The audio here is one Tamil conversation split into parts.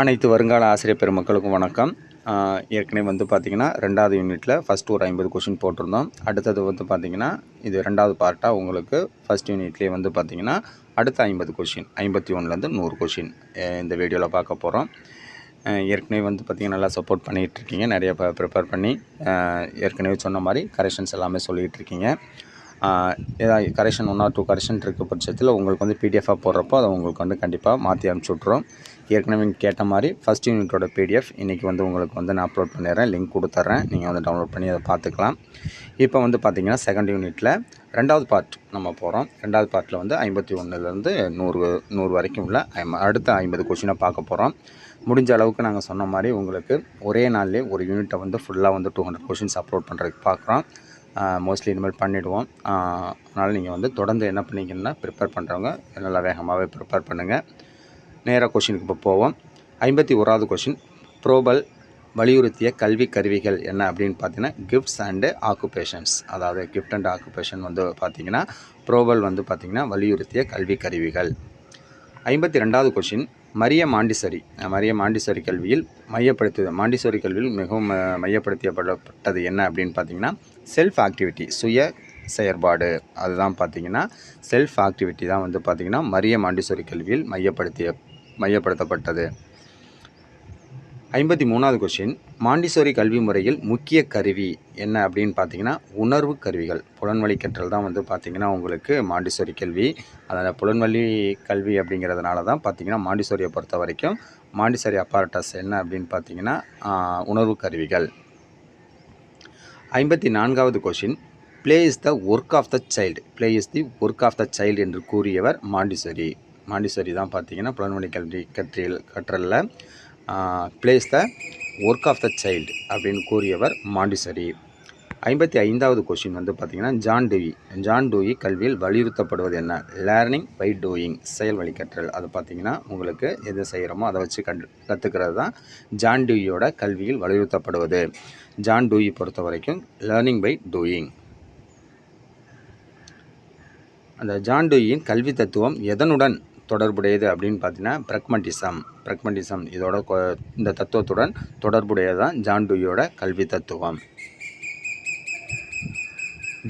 அனைத்து வருங்கால ஆசிரியர் பெருமக்களுக்கும் வணக்கம். ஏற்கனவே வந்து பார்த்திங்கன்னா 2வது யூனிட்டில் ஃபஸ்ட்டு ஒரு 50 கொஷின் போட்டிருந்தோம். அடுத்தது வந்து பார்த்திங்கன்னா இது 2வது பார்ட்டாக உங்களுக்கு ஃபஸ்ட் யூனிட்லேயே வந்து பார்த்திங்கன்னா அடுத்த 50 கொஷின் 51லேருந்து 100 கொஷின் இந்த வீடியோவில் பார்க்க போகிறோம். ஏற்கனவே வந்து பார்த்திங்கன்னா நல்லா சப்போர்ட் பண்ணிகிட்ருக்கீங்க, நிறைய ப்ரிப்பேர் பண்ணி ஏற்கனவே சொன்ன மாதிரி கரெக்ஷன்ஸ் எல்லாமே சொல்லிகிட்ருக்கீங்க. ஏதாவது கரெக்ஷன் 1 or 2 கரெக்ஷன் இருக்க பட்சத்தில் உங்களுக்கு வந்து பிடிஎஃபாக போடுறப்போ அதை உங்களுக்கு வந்து கண்டிப்பாக மாற்றி அனுப்பிச்சி விட்ருவோம். ஏற்கனவே கேட்ட மாதிரி ஃபஸ்ட் யூனிட்டோட பிடிஎஃப் இன்றைக்கி வந்து உங்களுக்கு வந்து நான் அப்லோட் பண்ணிடுறேன், லிங்க் கொடுத்துட்றேன், நீங்கள் வந்து டவுன்லோட் பண்ணி அதை பார்த்துக்கலாம். இப்போ வந்து பார்த்திங்கன்னா செகண்ட் யூனிட்டில் 2வது பார்ட் நம்ம போகிறோம். 2வது பார்ட்டில் வந்து 51லேருந்து 100 வரைக்கும் உள்ள அடுத்த 50 கொஷினை பார்க்க போகிறோம். முடிஞ்ச அளவுக்கு நாங்கள் சொன்ன மாதிரி உங்களுக்கு ஒரே நாள்லேயே ஒரு யூனிட்டை வந்து ஃபுல்லாக வந்து 200 கொஷின்ஸ் அப்லோட் பண்ணுறதுக்கு பார்க்குறோம். மோஸ்ட்லி இனிமேல் பண்ணிவிடுவோம். அதனால் நீங்கள் வந்து தொடர்ந்து என்ன பண்ணிங்கன்னா ப்ரிப்பேர் பண்ணுறவங்க நல்லா வேகமாகவே ப்ரிப்பேர் பண்ணுங்கள். நேராக கொஷினுக்கு இப்போ போவோம். 51வது கொஷின், ப்ரோபல் வலியுறுத்திய கல்வி கருவிகள் என்ன அப்படின்னு பார்த்தீங்கன்னா கிஃப்ட்ஸ் அண்டு ஆக்குபேஷன்ஸ். அதாவது கிஃப்ட் அண்ட் ஆக்குபேஷன் வந்து பார்த்திங்கன்னா ப்ரோபல் வந்து பார்த்திங்கன்னா வலியுறுத்திய கல்வி கருவிகள். 52வது கொஷின், மரிய மாண்டிசரி கல்வியில் மாண்டிசரி கல்வியில் மிகவும் மையப்படுத்தப்பட்டது என்ன அப்படின்னு பார்த்தீங்கன்னா செல்ஃப் ஆக்டிவிட்டி, சுய செயற்பாடு. அதுதான் பார்த்திங்கன்னா செல்ஃப் ஆக்டிவிட்டி தான் வந்து பார்த்திங்கன்னா மரிய மாண்டிசரி கல்வியில் மையப்படுத்தப்பட்டது. 53வது கொஷின், மாண்டிசோரி கல்வி முறையில் முக்கிய கருவி என்ன அப்படின்னு பார்த்தீங்கன்னா உணர்வு கருவிகள். புலன்வழி கற்றல் தான் வந்து பார்த்திங்கன்னா உங்களுக்கு மாண்டிசோரி கல்வி. அதில் புலன்வழி கல்வி அப்படிங்கிறதுனால தான் பார்த்திங்கன்னா மாண்டிசோரியை பொறுத்த வரைக்கும் மாண்டிசோரி அப்பாரட்டஸ் என்ன அப்படின்னு பார்த்தீங்கன்னா உணர்வு கருவிகள். 54வது question, play is the work of the child என்று கூறியவர் மாண்டிசோரி தான் பார்த்திங்கன்னா புலன்வழி கல்வி கற்றலில் play is the work of the child அப்படின்னு கூறியவர் மாண்டிசரி. 55வது கொஷின் வந்து பார்த்திங்கன்னா ஜான் டூயி கல்வியில் வலியுறுத்தப்படுவது என்ன? லேர்னிங் பை டூயிங், செயல் வழிகற்றல். அது பார்த்திங்கன்னா உங்களுக்கு எது செய்கிறோமோ அதை வச்சு கற்றுக்கிறது தான் ஜான் டூயியோட கல்வியில் வலியுறுத்தப்படுவது. ஜான் டூயி பொறுத்த வரைக்கும் லேர்னிங் பை டூயிங். அந்த ஜான் டூயின் கல்வி தத்துவம் எதனுடன் தொடர்புடையது அப்படின்னு பார்த்தீங்கன்னா பிரக்மண்டிசம் இதோட இந்த தத்துவத்துடன் தொடர்புடையதான் ஜான் டூயோட கல்வி தத்துவம்.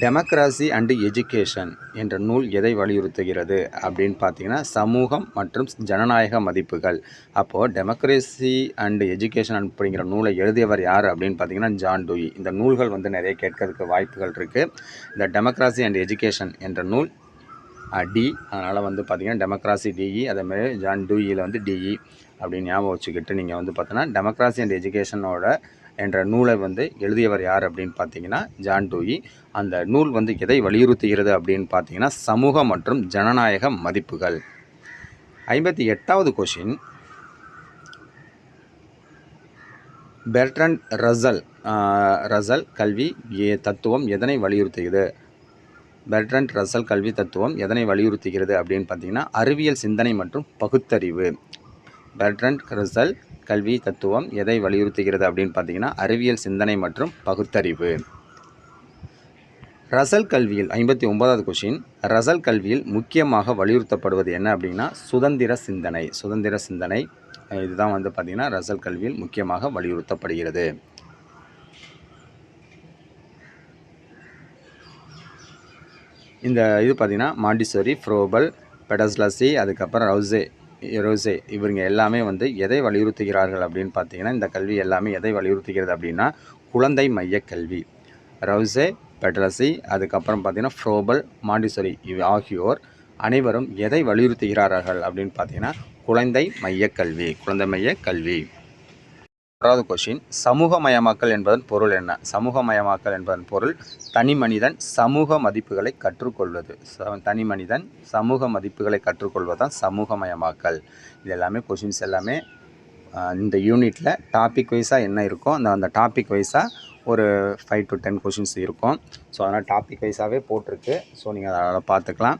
டெமோக்ராசி அண்டு எஜுகேஷன் என்ற நூல் எதை வலியுறுத்துகிறது அப்படின்னு பார்த்தீங்கன்னா சமூகம் மற்றும் ஜனநாயக மதிப்புகள். அப்போது டெமோக்ரஸி அண்டு எஜுகேஷன் அப்படிங்கிற நூலை எழுதியவர் யார் அப்படின்னு பார்த்தீங்கன்னா ஜான் டூயி. இந்த நூல்கள் வந்து நிறைய கேட்கறதுக்கு வாய்ப்புகள் இருக்குது. இந்த டெமோக்ராசி அண்ட் எஜுகேஷன் என்ற நூல் டி, அதனால் வந்து பார்த்திங்கன்னா டெமோக்ராசி டிஇ, அதேமாதிரி ஜான் டூயியில் வந்து டிஇ அப்படின்னு ஞாபகம் வச்சுக்கிட்டு நீங்கள் வந்து பார்த்தோன்னா டெமோக்ராசி அண்ட் எஜுகேஷனோட என்ற நூலை வந்து எழுதியவர் யார் அப்படின்னு பார்த்தீங்கன்னா ஜான் டூயி. அந்த நூல் வந்து எதை வலியுறுத்துகிறது அப்படின்னு பார்த்தீங்கன்னா சமூக மற்றும் ஜனநாயக மதிப்புகள். 58வது கொஷின், பெர்ட்ரண்ட் ரசல் கல்வி தத்துவம் எதனை வலியுறுத்துகிறது? பெர்ட்ரண்ட் ரசல் கல்வி தத்துவம் எதனை வலியுறுத்துகிறது அப்படின்னு பார்த்தீங்கன்னா அறிவியல் சிந்தனை மற்றும் பகுத்தறிவு. பெர்ட்ரண்ட் ரசல் கல்வி தத்துவம் எதை வலியுறுத்துகிறது அப்படின்னு பார்த்தீங்கன்னா அறிவியல் சிந்தனை மற்றும் பகுத்தறிவு. ரசல் கல்வியில் 59வது கொஷின், ரசல் கல்வியில் முக்கியமாக வலியுறுத்தப்படுவது என்ன அப்படின்னா சுதந்திர சிந்தனை. இதுதான் வந்து பார்த்திங்கன்னா ரசல் கல்வியில் முக்கியமாக வலியுறுத்தப்படுகிறது. இந்த இது பார்த்திங்கன்னா மாண்டிசோரி, ஃப்ரோபல், பெடஸ்லசி, அதுக்கப்புறம் ரோசே இவங்க எல்லாமே வந்து எதை வலியுறுத்துகிறார்கள் அப்படின்னு பார்த்தீங்கன்னா இந்த கல்வி எல்லாமே எதை வலியுறுத்துகிறது அப்படின்னா குழந்தை மைய கல்வி. ரோசே, பெடஸ்லசி, அதுக்கப்புறம் பார்த்திங்கன்னா ஃப்ரோபல், மாண்டிசோரி ஆகியோர் அனைவரும் எதை வலியுறுத்துகிறார்கள் அப்படின்னு பார்த்தீங்கன்னா குழந்தை மைய கல்வி. 6வது கொஷின், சமூகமயமாக்கல் என்பதன் பொருள் என்ன? சமூகமயமாக்கல் என்பதன் பொருள் தனி மனிதன் சமூக மதிப்புகளை கற்றுக்கொள்வது. கற்றுக்கொள்வதுதான் சமூகமயமாக்கல். இது எல்லாமே கொஷின்ஸ் எல்லாமே இந்த யூனிட்டில் டாபிக் வைஸாக என்ன இருக்கோ அந்த டாபிக் வைஸாக ஒரு 5 to 10 கொஷின்ஸ் இருக்கும். ஸோ அதனால் டாபிக் வைஸாகவே போட்டிருக்கு. ஸோ நீங்கள் அதை பார்த்துக்கலாம்.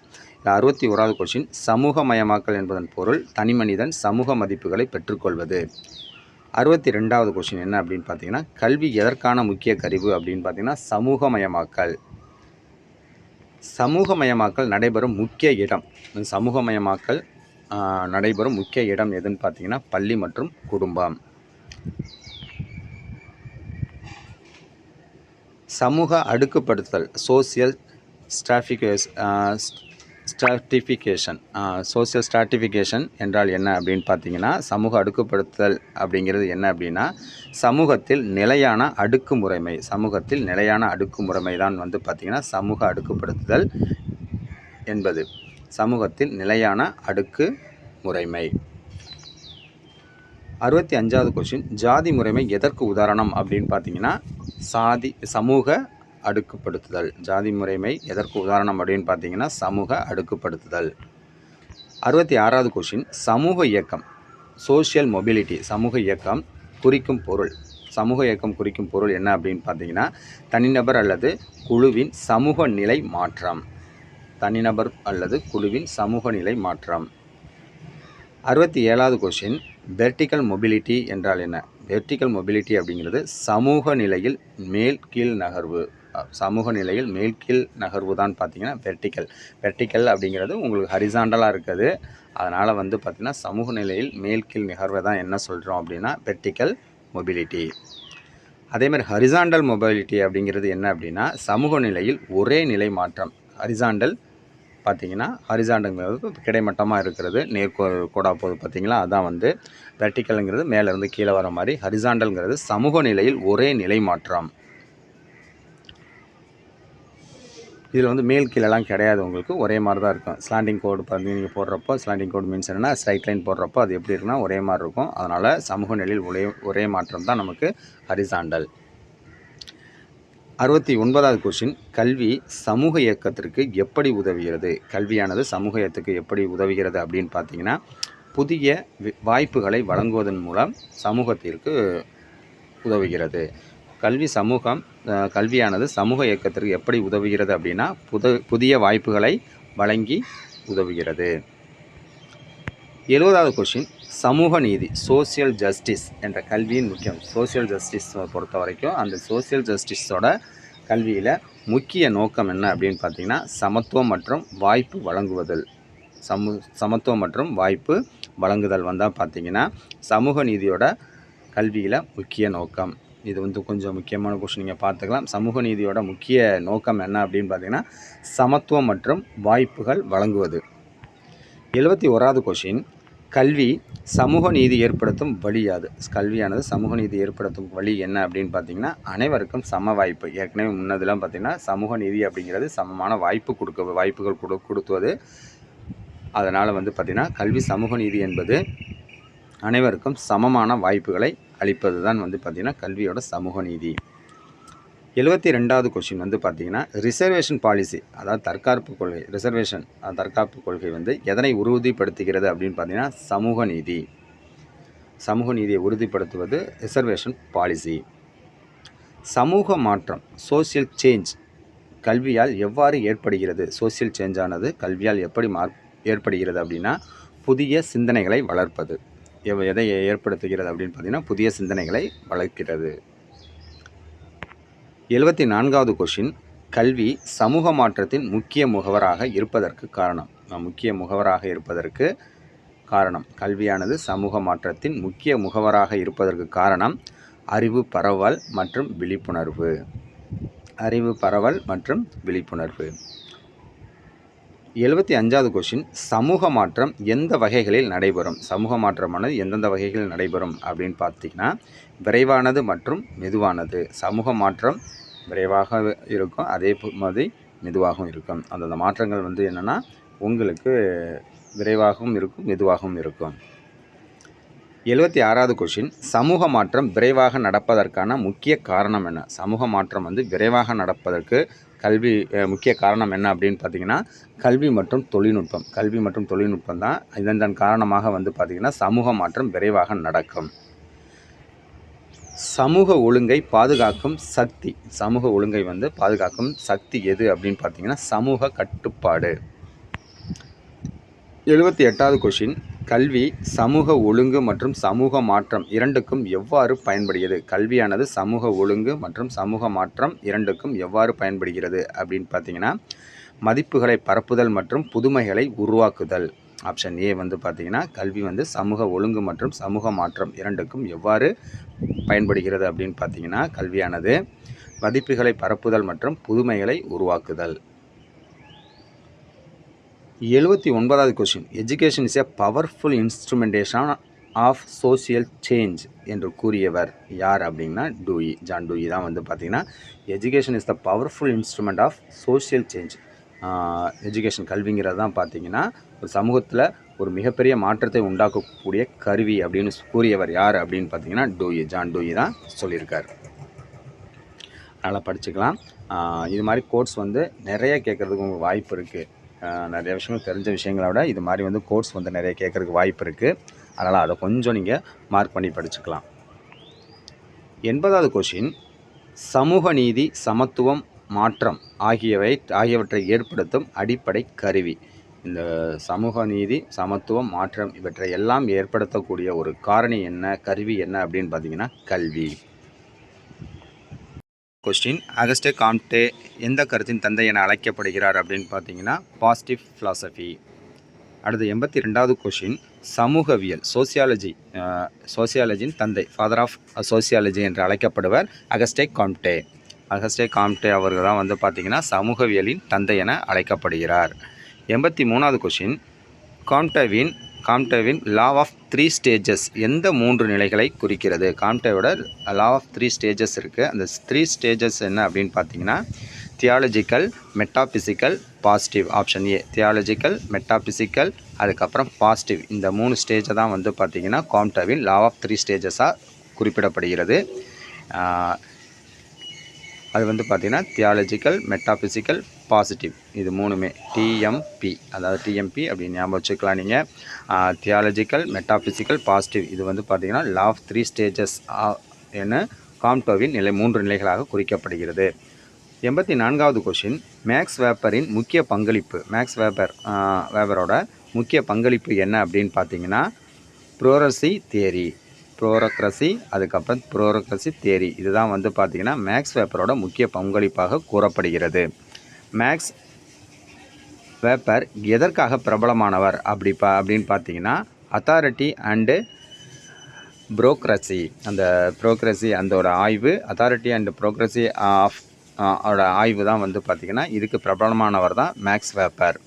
61வது கொஷின், சமூகமயமாக்கல் என்பதன் பொருள் தனி மனிதன் சமூக மதிப்புகளை பெற்றுக்கொள்வது. 62வது கொஷின் என்ன அப்படின்னு பார்த்தீங்கன்னா கல்வி எதற்கான முக்கிய கருவி அப்படின்னு பார்த்தீங்கன்னா சமூகமயமாக்கல் நடைபெறும் முக்கிய இடம். சமூகமயமாக்கல் நடைபெறும் முக்கிய இடம் எதுன்னு பார்த்தீங்கன்னா பள்ளி மற்றும் குடும்பம். சமூக அடுக்குப்படுத்தல் சோசியல் ஸ்ட்ராட்டிஃபிகேஷன் சோசியல் ஸ்ட்ராட்டிஃபிகேஷன் என்றால் என்ன அப்படின்னு பார்த்தீங்கன்னா, சமூக அடுக்குப்படுத்தல் அப்படிங்கிறது என்ன அப்படின்னா, சமூகத்தில் நிலையான அடுக்குமுறைமை தான் வந்து பார்த்திங்கன்னா சமூக அடுக்குப்படுத்துதல் என்பது. சமூகத்தில் நிலையான அடுக்கு முறைமை. 65வது கொஸ்டின், ஜாதி முறைமை எதற்கு உதாரணம் அப்படின்னு பார்த்தீங்கன்னா சமூக அடுக்குப்படுத்துதல். ஜாதி முறைமை எதற்கு உதாரணம் அப்படின்னு பார்த்தீங்கன்னா சமூக அடுக்குப்படுத்துதல். 66வது கொஸ்டின், சமூக இயக்கம் சோஷியல் மொபிலிட்டி சமூக இயக்கம் குறிக்கும் பொருள் என்ன அப்படின்னு பார்த்தீங்கன்னா தனிநபர் அல்லது குழுவின் சமூக நிலை மாற்றம். 67வது கொஸ்டின், வெர்டிக்கல் மொபிலிட்டி என்றால் என்ன? வெர்டிக்கல் மொபிலிட்டி அப்படிங்கிறது சமூக நிலையில் மேல் கீழ் நகர்வு தான் பார்த்தீங்கன்னா வெர்டிக்கல் அப்படிங்கிறது உங்களுக்கு ஹரிசாண்டலாக இருக்குது. அதனால் வந்து பார்த்திங்கன்னா சமூக நிலையில் மேல் கீழ் நகர்வை தான் என்ன சொல்கிறோம் அப்படின்னா வெர்டிக்கல் மொபிலிட்டி. அதேமாதிரி ஹரிசாண்டல் மொபிலிட்டி அப்படிங்கிறது என்ன அப்படின்னா சமூக நிலையில் ஒரே நிலை மாற்றம். ஹரிசாண்டல்ங்கிறது கிடைமட்டமாக இருக்கிறது, நேர்கோடாக போகுது பார்த்தீங்களா, அதான் வந்து வெர்டிக்கலுங்கிறது மேலேருந்து கீழே வர மாதிரி. ஹரிசாண்டல்ங்கிறது சமூக நிலையில் ஒரே நிலை மாற்றம். இதில் வந்து மேல் கீழெல்லாம் கிடையாது, உங்களுக்கு ஒரே மாதிரி தான் இருக்கும். ஸ்லாண்டிங் கோடு பண்ணி நீங்கள் போடுறப்போ ஸ்லாண்டிங் கோடு மீன்ஸ் என்னென்னா ஸ்ட்ரைட் லைன் போடுறப்போ அது எப்படி இருக்குன்னா ஒரே மாதிரி இருக்கும். அதனால் சமூக நிலையில் ஒரே மாற்றம் தான் நமக்கு ஹரிசாண்டல். 69வது கொஸ்டின், கல்வி சமூக இயக்கத்திற்கு எப்படி உதவுகிறது? கல்வியானது சமூக இயக்கத்துக்கு எப்படி உதவுகிறது அப்படின்னு பார்த்தீங்கன்னா புதிய வாய்ப்புகளை வழங்குவதன் மூலம் சமூகத்திற்கு உதவுகிறது. கல்வியானது சமூக இயக்கத்திற்கு எப்படி உதவுகிறது அப்படின்னா புதிய வாய்ப்புகளை வழங்கி உதவுகிறது. 70வது கொஸ்டின், சமூக நீதி சோசியல் ஜஸ்டிஸ் என்ற கல்வியின் முக்கியம். சோசியல் ஜஸ்டிஸ் பொறுத்த வரைக்கும் அந்த சோசியல் ஜஸ்டிஸோட கல்வியில் முக்கிய நோக்கம் என்ன அப்படின்னு பார்த்தீங்கன்னா சமத்துவம் மற்றும் வாய்ப்பு வழங்குதல் வந்தால் பார்த்தீங்கன்னா சமூக நீதியோட கல்வியில் முக்கிய நோக்கம். இது வந்து கொஞ்சம் முக்கியமான கொஸ்டின், நீங்கள் பார்த்துக்கலாம். சமூக நீதியோட முக்கிய நோக்கம் என்ன அப்படின்னு பார்த்தீங்கன்னா சமத்துவம் மற்றும் வாய்ப்புகள் வழங்குவது. 71வது கொஸ்டின், கல்வி சமூக நீதி ஏற்படுத்தும் வழி யாது? கல்வியானது சமூக நீதி ஏற்படுத்தும் வழி என்ன அப்படின்னு பார்த்தீங்கன்னா அனைவருக்கும் சம வாய்ப்பு. ஏற்கனவே முன்னதெல்லாம் பார்த்தீங்கன்னா சமூக நீதி அப்படிங்கிறது சமமான வாய்ப்புகள் கொடுத்துவது. அதனால் வந்து பார்த்திங்கன்னா கல்வி சமூக நீதி என்பது அனைவருக்கும் சமமான வாய்ப்புகளை அளிப்பது தான் வந்து பார்த்திங்கன்னா கல்வியோட சமூக நீதி. 72வது கொஸ்டின் வந்து பார்த்திங்கன்னா ரிசர்வேஷன் பாலிசி, அதாவது தற்காப்பு கொள்கை வந்து எதனை உறுதிப்படுத்துகிறது அப்படின்னு பார்த்தீங்கன்னா சமூக நீதியை உறுதிப்படுத்துவது ரிசர்வேஷன் பாலிசி. சமூக மாற்றம் சோசியல் சேஞ்ச் கல்வியால் எவ்வாறு ஏற்படுகிறது? சோசியல் சேஞ்சானது கல்வியால் எப்படி ஏற்படுகிறது அப்படின்னா புதிய சிந்தனைகளை வளர்ப்பது. எதை ஏற்படுத்துகிறது அப்படின்னு பார்த்தீங்கன்னா புதிய சிந்தனைகளை வளர்க்கிறது. 74வது கொஸ்டின், கல்வி சமூக மாற்றத்தின் முக்கிய முகவராக இருப்பதற்கு காரணம். கல்வியானது சமூக மாற்றத்தின் முக்கிய முகவராக இருப்பதற்கு காரணம் அறிவு பரவல் மற்றும் விழிப்புணர்வு. 75வது கொஸ்டின், சமூக மாற்றம் எந்த வகைகளில் நடைபெறும்? சமூக மாற்றமானது எந்தெந்த வகைகளில் நடைபெறும் அப்படின்னு பார்த்தீங்கன்னா விரைவானது மற்றும் மெதுவானது. சமூக மாற்றம் விரைவாக இருக்கும், அதே மாதிரி மெதுவாகவும் இருக்கும். அந்தந்த மாற்றங்கள் வந்து என்னென்னா உங்களுக்கு விரைவாகவும் இருக்கும், மெதுவாகவும் இருக்கும். 76வது கொஸ்டின், சமூக மாற்றம் விரைவாக நடப்பதற்கான முக்கிய காரணம் என்ன? சமூக மாற்றம் வந்து விரைவாக நடப்பதற்கு முக்கிய காரணம் என்ன அப்படின்னு பார்த்தீங்கன்னா கல்வி மற்றும் தொழில்நுட்பம் தான். இதன் காரணமாக வந்து பார்த்திங்கன்னா சமூக மாற்றம் விரைவாக நடக்கும். சமூக ஒழுங்கை பாதுகாக்கும் சக்தி எது அப்படின்னு பார்த்தீங்கன்னா சமூக கட்டுப்பாடு. 78வது கொஸ்டின், கல்வி சமூக ஒழுங்கு மற்றும் சமூக மாற்றம் இரண்டுக்கும் எவ்வாறு பயன்படுகிறது? கல்வியானது சமூக ஒழுங்கு மற்றும் சமூக மாற்றம் இரண்டுக்கும் எவ்வாறு பயன்படுகிறது அப்படின்னு பார்த்தீங்கன்னா மதிப்புகளை பரப்புதல் மற்றும் புதுமைகளை உருவாக்குதல். ஆப்ஷன் ஏ வந்து பார்த்திங்கன்னா கல்வி வந்து சமூக ஒழுங்கு மற்றும் சமூக மாற்றம் இரண்டுக்கும் எவ்வாறு பயன்படுகிறது அப்படின்னு பார்த்திங்கன்னா கல்வியானது மதிப்புகளை பரப்புதல் மற்றும் புதுமைகளை உருவாக்குதல். 79வது question, education is a powerful instrumentation of social change என்று கூறியவர் யார் அப்படின்னா டூயி, ஜான் டூயி தான் வந்து பார்த்திங்கன்னா education is the powerful instrument of social change. Education கல்விங்கிறது தான் பார்த்திங்கன்னா ஒரு சமூகத்தில் ஒரு மிகப்பெரிய மாற்றத்தை உண்டாக்கக்கூடிய கருவி அப்படின்னு கூறியவர் யார் அப்படின்னு பார்த்திங்கன்னா டூயி, ஜான் டூயி தான் சொல்லியிருக்கார். நல்லா படிச்சுக்கலாம். இது மாதிரி கோட்ஸ் வந்து நிறைய கேட்குறதுக்கு உங்களுக்கு வாய்ப்பு இருக்குது. நிறைய விஷயங்கள் தெரிஞ்ச விஷயங்களை விட இது மாதிரி வந்து கோட்ஸ் வந்து நிறைய கேட்குறதுக்கு வாய்ப்பு இருக்குது. அதனால் அதை கொஞ்சம் நீங்கள் மார்க் பண்ணி படிச்சுக்கலாம். 80வது கொஷின், சமூக நீதி, சமத்துவம், மாற்றம் ஆகியவற்றை ஏற்படுத்தும் அடிப்படை கருவி. இந்த சமூக நீதி, சமத்துவம், மாற்றம் இவற்றை எல்லாம் ஏற்படுத்தக்கூடிய ஒரு காரணி என்ன, கருவி என்ன அப்படின்னு பார்த்தீங்கன்னா கல்வி. கொஸ்டின், அகஸ்டே காம்டே எந்த கருத்தின் தந்தை என அழைக்கப்படுகிறார் அப்படின்னு பார்த்தீங்கன்னா பாசிட்டிவ் ஃபிலாசபி. அடுத்து 82வது கொஸ்டின், சமூகவியல் சோசியாலஜியின் தந்தை, ஃபாதர் ஆஃப் சோசியாலஜி என்று அழைக்கப்படுவர் அகஸ்டே காம்டே. அகஸ்டே காம்டே அவர்கள் தான் வந்து பார்த்திங்கன்னா சமூகவியலின் தந்தை என அழைக்கப்படுகிறார். 83வது கொஸ்டின், காம்டேவின் லா ஆஃப் 3 ஸ்டேஜஸ் எந்த 3 நிலைகளை குறிக்கிறது? காம்டேவோட லா ஆஃப் 3 ஸ்டேஜஸ் இருக்குது. அந்த 3 ஸ்டேஜஸ் என்ன அப்படின்னு பார்த்தீங்கன்னா theological, metaphysical, positive. Option A theological, metaphysical, அதுக்கப்புறம் பாசிட்டிவ். இந்த 3 ஸ்டேஜை தான் வந்து பார்த்திங்கன்னா காம்டேவின் லா ஆஃப் 3 ஸ்டேஜஸாக குறிப்பிடப்படுகிறது. அது வந்து பார்த்திங்கன்னா தியாலஜிக்கல், மெட்டாபிசிக்கல், பாசிட்டிவ், இது 3மே டிஎம்பி, அதாவது டிஎம்பி அப்படின்னு ஞாபகம் வச்சுக்கலாம் நீங்கள். தியாலஜிக்கல், மெட்டாபிசிக்கல், பாசிட்டிவ் இது வந்து பார்த்திங்கன்னா லா ஆஃப் 3 ஸ்டேஜஸ் என காம்டேவின் 3 நிலைகளாக குறிக்கப்படுகிறது. 84வது கொஷின், மேக்ஸ் வெபரின் முக்கிய பங்களிப்பு, மேக்ஸ் வெபரோட முக்கிய பங்களிப்பு என்ன அப்படின்னு பார்த்தீங்கன்னா ப்ரோக்ரஸி, அதுக்கப்புறம் ப்ரோக்ரஸி தேரி, இதுதான் வந்து பார்த்திங்கன்னா மேக்ஸ் வெபரோட முக்கிய பங்களிப்பாக கூறப்படுகிறது. மேக்ஸ் வெபர் எதற்காக பிரபலமானவர் அப்படின்னு பார்த்தீங்கன்னா அத்தாரிட்டி அண்டு ப்ரோக்ரஸி, அந்த ப்ரோக்ரஸி அதோட ஆய்வு, அத்தாரிட்டி அண்டு ப்ரோக்ரஸி ஆஃப் அவரோட ஆய்வு தான் வந்து பார்த்திங்கன்னா இதுக்கு பிரபலமானவர் தான் மேக்ஸ் வெபர்.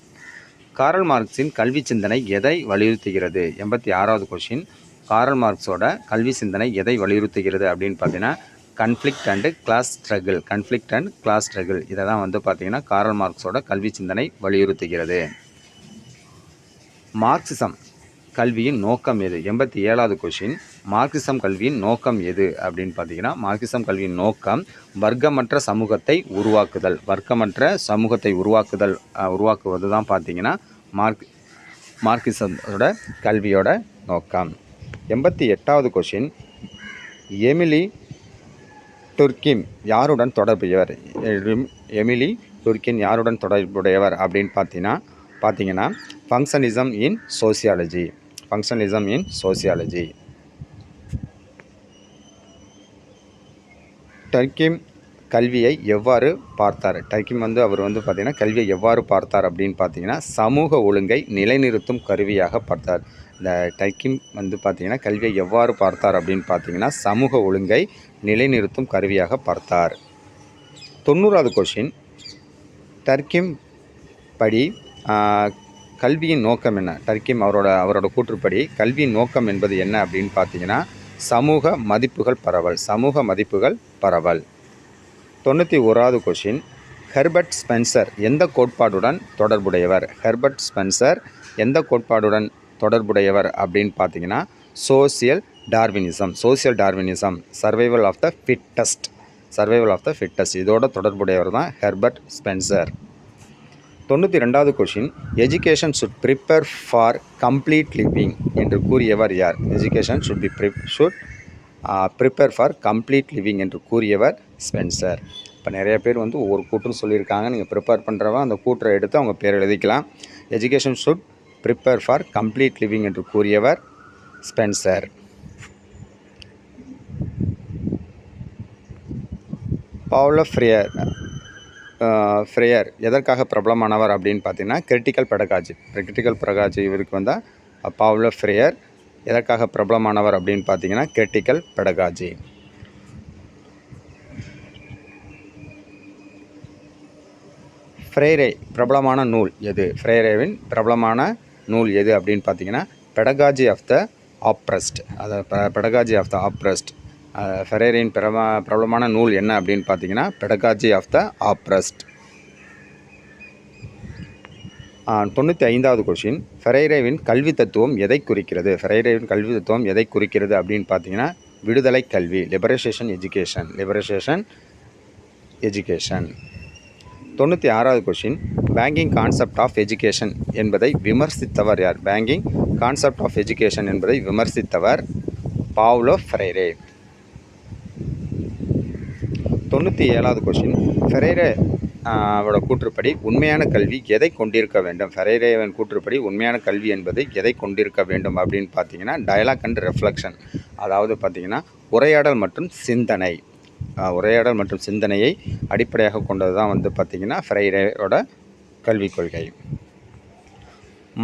காரல் மார்க்ஸின் கல்வி சிந்தனை எதை வலியுறுத்துகிறது? 86வது கொஷின், காரல் மார்க்ஸோட கல்வி சிந்தனை எதை வலியுறுத்துகிறது அப்படின்னு பார்த்தீங்கன்னா கன்ஃப்ளிக்ட் அண்ட் கிளாஸ் ஸ்ட்ரகிள், இதை தான் வந்து பார்த்திங்கன்னா காரல் மார்க்ஸோட கல்வி சிந்தனை வலியுறுத்துகிறது. மார்க்சிசம் கல்வியின் நோக்கம் எது? 87வது கொஷின், மார்க்சிசம் கல்வியின் நோக்கம் எது அப்படின்னு பார்த்தீங்கன்னா மார்க்சிசம் கல்வியின் நோக்கம் வர்க்கமற்ற சமூகத்தை உருவாக்குவது தான் பார்த்தீங்கன்னா மார்க்சிசத்தோட கல்வியோட நோக்கம். 88வது கொஷின், எமிலி டுர்கிம் யாருடன் தொடர்புடையவர் அப்படின்னு பார்த்தீங்கன்னா ஃபங்க்ஷனிசம் இன் சோசியாலஜி. டர்கிம் கல்வியை எவ்வாறு பார்த்தார்? அவர் வந்து பார்த்திங்கன்னா கல்வியை எவ்வாறு பார்த்தார் அப்படின்னு பார்த்தீங்கன்னா சமூக ஒழுங்கை நிலைநிறுத்தும் கருவியாக பார்த்தார். இந்த டர்கிம் வந்து பார்த்திங்கன்னா கல்வியை எவ்வாறு பார்த்தார் அப்படின்னு பார்த்தீங்கன்னா சமூக ஒழுங்கை நிலைநிறுத்தும் கருவியாக பார்த்தார். 90வது கொஷின், டர்கிம் படி கல்வியின் நோக்கம் என்ன? டர்கிம் அவரோட கூற்றுப்படி கல்வியின் நோக்கம் என்பது என்ன அப்படின்னு பார்த்தீங்கன்னா சமூக மதிப்புகள் பரவல். 91வது கொஷின், ஹெர்பர்ட் ஸ்பென்சர் எந்த கோட்பாடுடன் தொடர்புடையவர் அப்படின்னு பார்த்தீங்கன்னா social Darwinism, survival of the fittest, இதோட தொடர்புடையவர் தான் ஹெர்பர்ட் ஸ்பென்சர். 92வது question, education should prepare for complete living என்று கூறியவர் யார்? Education should prepare for complete living என்று கூறியவர் ஸ்பென்சர். இப்போ நிறைய பேர் வந்து ஒவ்வொரு கூற்றும் சொல்லியிருக்காங்க. நீங்கள் ப்ரிப்பேர் பண்ணுறவங்க அந்த கூற்றை எடுத்து அவங்க பேர் எழுதிக்கலாம். Education should prepare for complete living என்று கூறியவர் ஸ்பென்சர். பவுலோ ஃப்ரீயர் ஃப்ரேயர் எதற்காக பிரபலமானவர் அப்படின்னு பார்த்தீங்கன்னா கிரிட்டிக்கல் பெடகாஜி. கிரிட்டிக்கல் பெடகாஜி இவருக்கு வந்தால் பாவ்லோ ஃப்ரேயர் எதற்காக பிரபலமானவர் அப்படின்னு பார்த்தீங்கன்னா கிரிட்டிக்கல் பெடகாஜி. ஃப்ரேரே பிரபலமான நூல் எது? ஃப்ரேரேவின் பிரபலமான நூல் எது அப்படின்னு பார்த்தீங்கன்னா பெடகாஜி ஆஃப் த ஆப்ரஸ்ட். அதை பெடகாஜி ஆஃப் த ஆப்ரஸ்ட். ஃப்ரேரேயின் பிரபலமான நூல் என்ன அப்படின்னு பார்த்தீங்கன்னா பெடகாஜி ஆஃப் த ஆப்ரஸ்ட். 95வது கொஷின், ஃப்ரேரேவின் கல்வி தத்துவம் எதை குறிக்கிறது? ஃப்ரேரேவின் கல்வி தத்துவம் எதை குறிக்கிறது அப்படின்னு பார்த்தீங்கன்னா விடுதலை கல்வி, லிபரேஷன் எஜுகேஷன். Liberation education. 96வது question, banking concept of education என்பதை விமர்சித்தவர் யார்? பேங்கிங் கான்செப்ட் ஆஃப் எஜுகேஷன் என்பதை விமர்சித்தவர் பாவ்லோ ஃப்ரேரே. 97வது கொஷின், ஃப்ரேரே அவரோட கூற்றுப்படி உண்மையான கல்வி எதை கொண்டிருக்க வேண்டும்? ஃப்ரேரேவின் கூற்றுப்படி உண்மையான கல்வி என்பது எதை கொண்டிருக்க வேண்டும் அப்படின்னு பார்த்தீங்கன்னா டயலாக் அண்ட் ரெஃப்ளெக்ஷன். அதாவது பார்த்தீங்கன்னா உரையாடல் மற்றும் சிந்தனை. உரையாடல் மற்றும் சிந்தனையை அடிப்படையாக கொண்டது தான் வந்து பார்த்திங்கன்னா ஃப்ரேரேயோட கல்விக் கொள்கை.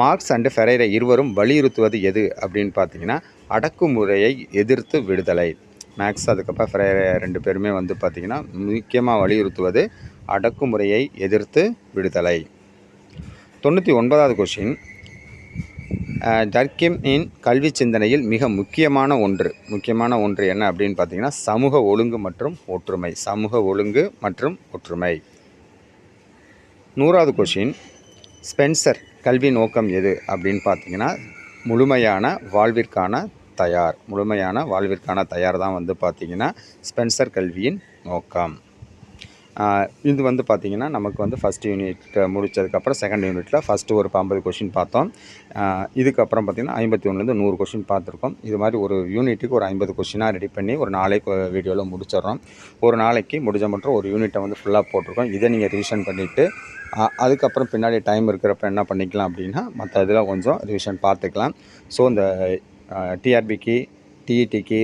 மார்க்ஸ் அண்டு ஃப்ரேரே இருவரும் வலியுறுத்துவது எது அப்படின்னு பார்த்தீங்கன்னா அடக்குமுறையை எதிர்த்து விடுதலை. மேக்ஸ் அதுக்கப்புறம் ஃப்ரேரே 2 பேருமே வந்து பார்த்திங்கன்னா முக்கியமாக வலியுறுத்துவது அடக்குமுறையை எதிர்த்து விடுதலை. 99வது கொஷின், டர்க்கிமின் கல்வி சிந்தனையில் மிக முக்கியமான ஒன்று என்ன அப்படின்னு பார்த்தீங்கன்னா சமூக ஒழுங்கு மற்றும் ஒற்றுமை. சமூக ஒழுங்கு மற்றும் ஒற்றுமை. 100வது கொஷின், ஸ்பென்சர் கல்வி நோக்கம் எது அப்படின்னு பார்த்தீங்கன்னா முழுமையான வாழ்விற்கான தயார் தான் வந்து பார்த்திங்கன்னா ஸ்பென்சர் கல்வியின் நோக்கம். இது வந்து பார்த்திங்கன்னா நமக்கு வந்து ஃபஸ்ட் யூனிட் முடித்ததுக்கப்புறம் செகண்ட் யூனிட்டில் ஃபஸ்ட்டு ஒரு 50 கொஷின் பார்த்தோம். இதுக்கப்புறம் பார்த்திங்கன்னா 51லேருந்து 100 கொஷின் பார்த்துருக்கோம். இது மாதிரி ஒரு யூனிட்டுக்கு ஒரு 50 கொஷினாக ரெடி பண்ணி ஒரு நாளைக்கு வீடியோவில் முடிச்சிடறோம். ஒரு நாளைக்கு முடிஞ்ச மட்டும் ஒரு யூனிட்டை வந்து ஃபுல்லாக போட்டிருக்கோம். இதை நீங்கள் ரிவிஷன் பண்ணிவிட்டு அதுக்கப்புறம் பின்னாடி டைம் இருக்கிறப்ப என்ன பண்ணிக்கலாம் அப்படின்னா மற்ற இதில் கொஞ்சம் ரிவிஷன் பார்த்துக்கலாம். ஸோ இந்த டிஆர்பிக்கு டிஇடிக்கு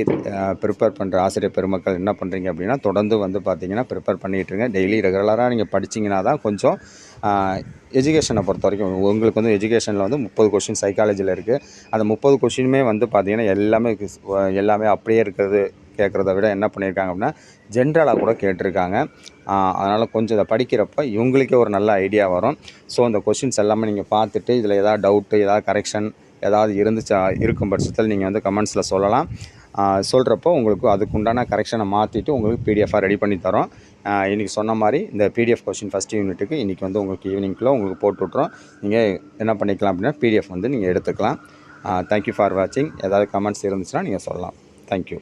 ப்ரிப்பேர் பண்ணுற ஆசிரியர் பெருமக்கள் என்ன பண்ணுறீங்க அப்படின்னா தொடர்ந்து வந்து பார்த்திங்கன்னா ப்ரிப்பேர் பண்ணிகிட்ருங்க. டெய்லி ரெகுலராக நீங்கள் படிச்சிங்கன்னா தான் கொஞ்சம் எஜுகேஷனை பொறுத்த வரைக்கும் உங்களுக்கு வந்து எஜுகேஷனில் வந்து 30 கொஷின் சைக்காலஜியில் இருக்குது. அந்த 30 கொஷினுமே வந்து பார்த்திங்கன்னா எல்லாமே அப்படியே கேட்குறத விட என்ன பண்ணியிருக்காங்க அப்படின்னா ஜென்ரலாக கூட கேட்டிருக்காங்க. அதனால் கொஞ்சம் இதை படிக்கிறப்ப இவங்களுக்கே ஒரு நல்ல ஐடியா வரும். ஸோ அந்த கொஷின்ஸ் எல்லாமே நீங்கள் பார்த்துட்டு இதில் ஏதாவது டவுட்டு ஏதாவது கரெக்ஷன் ஏதாவது இருக்கும் பட்சத்தில் நீங்கள் வந்து கமெண்ட்ஸில் சொல்லலாம். சொல்கிறப்போ உங்களுக்கு அதுக்குண்டான கரெக்ஷனை மாற்றிட்டு உங்களுக்கு பிடிஎஃபாக ரெடி பண்ணி தரோம். இன்றைக்கி சொன்ன மாதிரி இந்த பிடிஎஃப் கொஷின் ஃபஸ்ட் யூனிட்டுக்கு இன்றைக்கி வந்து உங்களுக்கு ஈவினிங்குள்ளே உங்களுக்கு போட்டு விட்றோம். நீங்கள் என்ன பண்ணிக்கலாம் அப்படின்னா பிடிஎஃப் வந்து நீங்கள் எடுத்துக்கலாம். தேங்க்யூ ஃபார் வாட்சிங். ஏதாவது கமெண்ட்ஸ் இருந்துச்சுன்னா நீங்கள் சொல்லலாம். தேங்க்யூ.